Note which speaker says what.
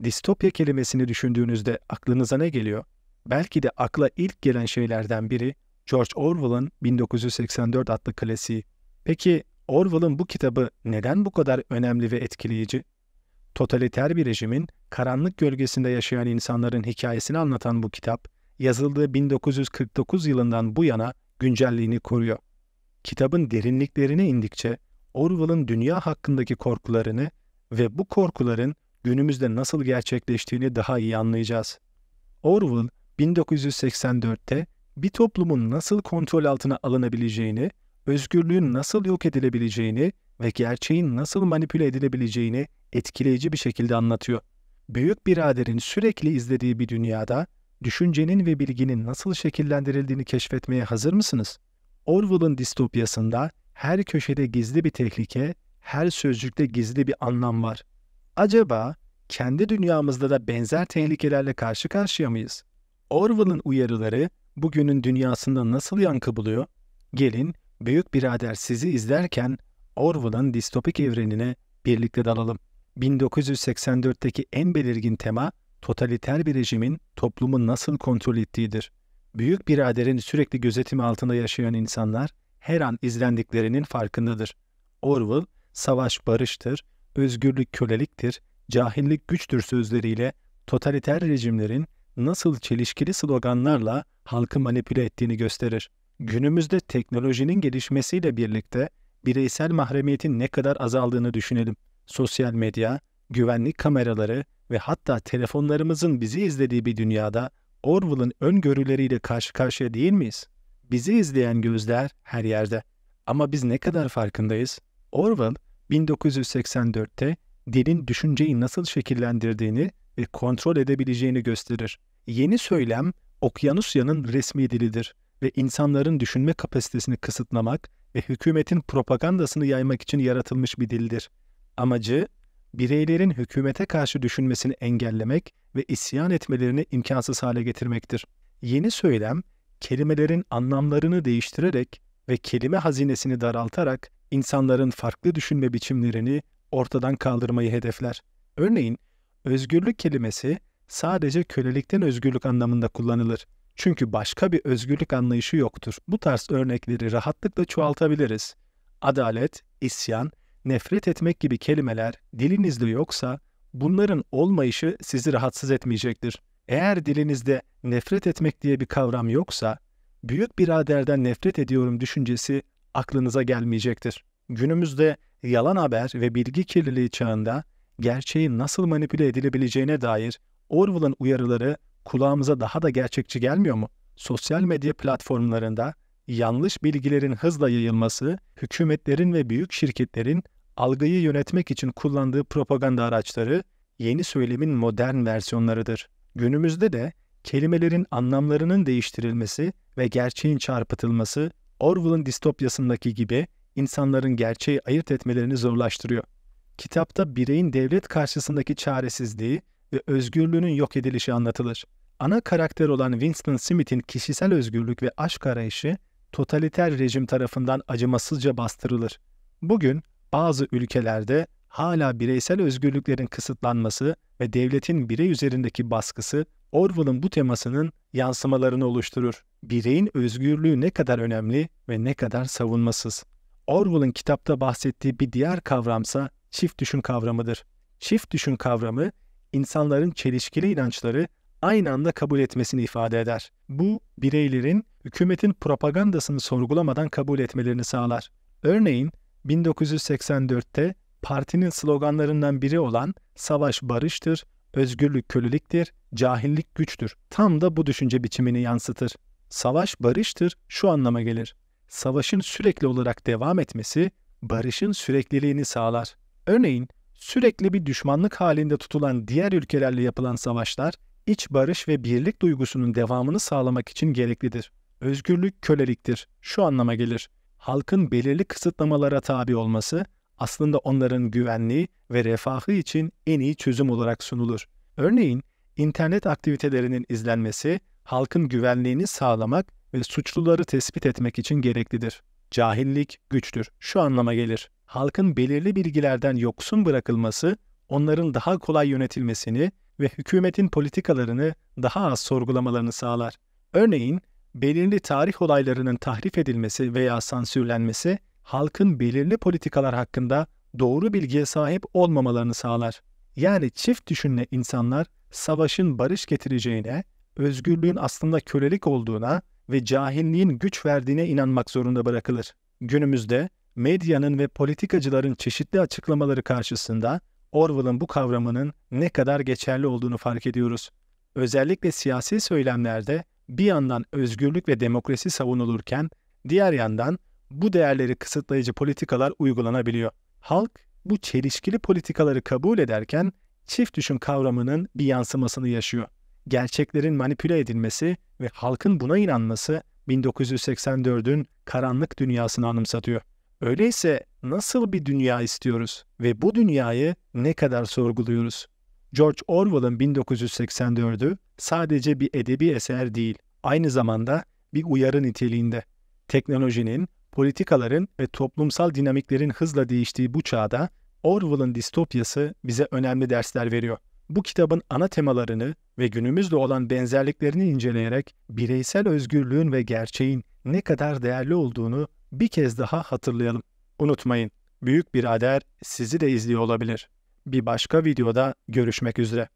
Speaker 1: Distopya kelimesini düşündüğünüzde aklınıza ne geliyor? Belki de akla ilk gelen şeylerden biri George Orwell'ın 1984 adlı klasiği. Peki Orwell'ın bu kitabı neden bu kadar önemli ve etkileyici? Totaliter bir rejimin karanlık gölgesinde yaşayan insanların hikayesini anlatan bu kitap, yazıldığı 1949 yılından bu yana güncelliğini koruyor. Kitabın derinliklerine indikçe Orwell'ın dünya hakkındaki korkularını ve bu korkuların günümüzde nasıl gerçekleştiğini daha iyi anlayacağız. Orwell, 1984'te bir toplumun nasıl kontrol altına alınabileceğini, özgürlüğün nasıl yok edilebileceğini ve gerçeğin nasıl manipüle edilebileceğini etkileyici bir şekilde anlatıyor. Büyük biraderin sürekli izlediği bir dünyada, düşüncenin ve bilginin nasıl şekillendirildiğini keşfetmeye hazır mısınız? Orwell'ın distopyasında her köşede gizli bir tehlike, her sözcükte gizli bir anlam var. Acaba kendi dünyamızda da benzer tehlikelerle karşı karşıya mıyız? Orwell'ın uyarıları bugünün dünyasında nasıl yankı buluyor? Gelin, Büyük Birader sizi izlerken Orwell'ın distopik evrenine birlikte dalalım. 1984'teki en belirgin tema, totaliter bir rejimin toplumu nasıl kontrol ettiğidir. Büyük Birader'in sürekli gözetimi altında yaşayan insanlar her an izlendiklerinin farkındadır. Orwell, savaş barıştır, özgürlük köleliktir, cahillik güçtür sözleriyle totaliter rejimlerin nasıl çelişkili sloganlarla halkı manipüle ettiğini gösterir. Günümüzde teknolojinin gelişmesiyle birlikte bireysel mahremiyetin ne kadar azaldığını düşünelim. Sosyal medya, güvenlik kameraları ve hatta telefonlarımızın bizi izlediği bir dünyada Orwell'ın öngörüleriyle karşı karşıya değil miyiz? Bizi izleyen gözler her yerde. Ama biz ne kadar farkındayız? Orwell, 1984'te dilin düşünceyi nasıl şekillendirdiğini ve kontrol edebileceğini gösterir. Yeni söylem, Okyanusya'nın resmi dilidir ve insanların düşünme kapasitesini kısıtlamak ve hükümetin propagandasını yaymak için yaratılmış bir dildir. Amacı, bireylerin hükümete karşı düşünmesini engellemek ve isyan etmelerini imkansız hale getirmektir. Yeni söylem, kelimelerin anlamlarını değiştirerek ve kelime hazinesini daraltarak insanların farklı düşünme biçimlerini ortadan kaldırmayı hedefler. Örneğin, özgürlük kelimesi sadece kölelikten özgürlük anlamında kullanılır. Çünkü başka bir özgürlük anlayışı yoktur. Bu tarz örnekleri rahatlıkla çoğaltabiliriz. Adalet, isyan, nefret etmek gibi kelimeler dilinizde yoksa bunların olmayışı sizi rahatsız etmeyecektir. Eğer dilinizde nefret etmek diye bir kavram yoksa, büyük biraderden nefret ediyorum düşüncesi aklınıza gelmeyecektir. Günümüzde yalan haber ve bilgi kirliliği çağında gerçeğin nasıl manipüle edilebileceğine dair Orwell'ın uyarıları kulağımıza daha da gerçekçi gelmiyor mu? Sosyal medya platformlarında yanlış bilgilerin hızla yayılması, hükümetlerin ve büyük şirketlerin algıyı yönetmek için kullandığı propaganda araçları, yeni söylemin modern versiyonlarıdır. Günümüzde de kelimelerin anlamlarının değiştirilmesi ve gerçeğin çarpıtılması, Orwell'ın distopyasındaki gibi insanların gerçeği ayırt etmelerini zorlaştırıyor. Kitapta bireyin devlet karşısındaki çaresizliği ve özgürlüğünün yok edilişi anlatılır. Ana karakter olan Winston Smith'in kişisel özgürlük ve aşk arayışı totaliter rejim tarafından acımasızca bastırılır. Bugün bazı ülkelerde hala bireysel özgürlüklerin kısıtlanması ve devletin birey üzerindeki baskısı Orwell'ın bu temasının yansımalarını oluşturur. Bireyin özgürlüğü ne kadar önemli ve ne kadar savunmasız. Orwell'ın kitapta bahsettiği bir diğer kavramsa çift düşün kavramıdır. Çift düşün kavramı, insanların çelişkili inançları aynı anda kabul etmesini ifade eder. Bu, bireylerin hükümetin propagandasını sorgulamadan kabul etmelerini sağlar. Örneğin, 1984'te partinin sloganlarından biri olan "Savaş barıştır, özgürlük köleliktir, cahillik güçtür" tam da bu düşünce biçimini yansıtır. Savaş barıştır şu anlama gelir: savaşın sürekli olarak devam etmesi, barışın sürekliliğini sağlar. Örneğin, sürekli bir düşmanlık halinde tutulan diğer ülkelerle yapılan savaşlar, iç barış ve birlik duygusunun devamını sağlamak için gereklidir. Özgürlük köleliktir şu anlama gelir: halkın belirli kısıtlamalara tabi olması, aslında onların güvenliği ve refahı için en iyi çözüm olarak sunulur. Örneğin, internet aktivitelerinin izlenmesi, halkın güvenliğini sağlamak ve suçluları tespit etmek için gereklidir. Cahillik güçtür şu anlama gelir: halkın belirli bilgilerden yoksun bırakılması, onların daha kolay yönetilmesini ve hükümetin politikalarını daha az sorgulamalarını sağlar. Örneğin, belirli tarih olaylarının tahrif edilmesi veya sansürlenmesi, halkın belirli politikalar hakkında doğru bilgiye sahip olmamalarını sağlar. Yani çift düşünle insanlar savaşın barış getireceğine, özgürlüğün aslında kölelik olduğuna ve cahilliğin güç verdiğine inanmak zorunda bırakılır. Günümüzde medyanın ve politikacıların çeşitli açıklamaları karşısında Orwell'ın bu kavramının ne kadar geçerli olduğunu fark ediyoruz. Özellikle siyasi söylemlerde bir yandan özgürlük ve demokrasi savunulurken diğer yandan bu değerleri kısıtlayıcı politikalar uygulanabiliyor. Halk bu çelişkili politikaları kabul ederken çift düşün kavramının bir yansımasını yaşıyor. Gerçeklerin manipüle edilmesi ve halkın buna inanması 1984'ün karanlık dünyasını anımsatıyor. Öyleyse nasıl bir dünya istiyoruz ve bu dünyayı ne kadar sorguluyoruz? George Orwell'ın 1984'ü sadece bir edebi eser değil, aynı zamanda bir uyarı niteliğinde. Teknolojinin, politikaların ve toplumsal dinamiklerin hızla değiştiği bu çağda Orwell'ın distopyası bize önemli dersler veriyor. Bu kitabın ana temalarını ve günümüzle olan benzerliklerini inceleyerek bireysel özgürlüğün ve gerçeğin ne kadar değerli olduğunu bir kez daha hatırlayalım. Unutmayın, Büyük Birader sizi de izliyor olabilir. Bir başka videoda görüşmek üzere.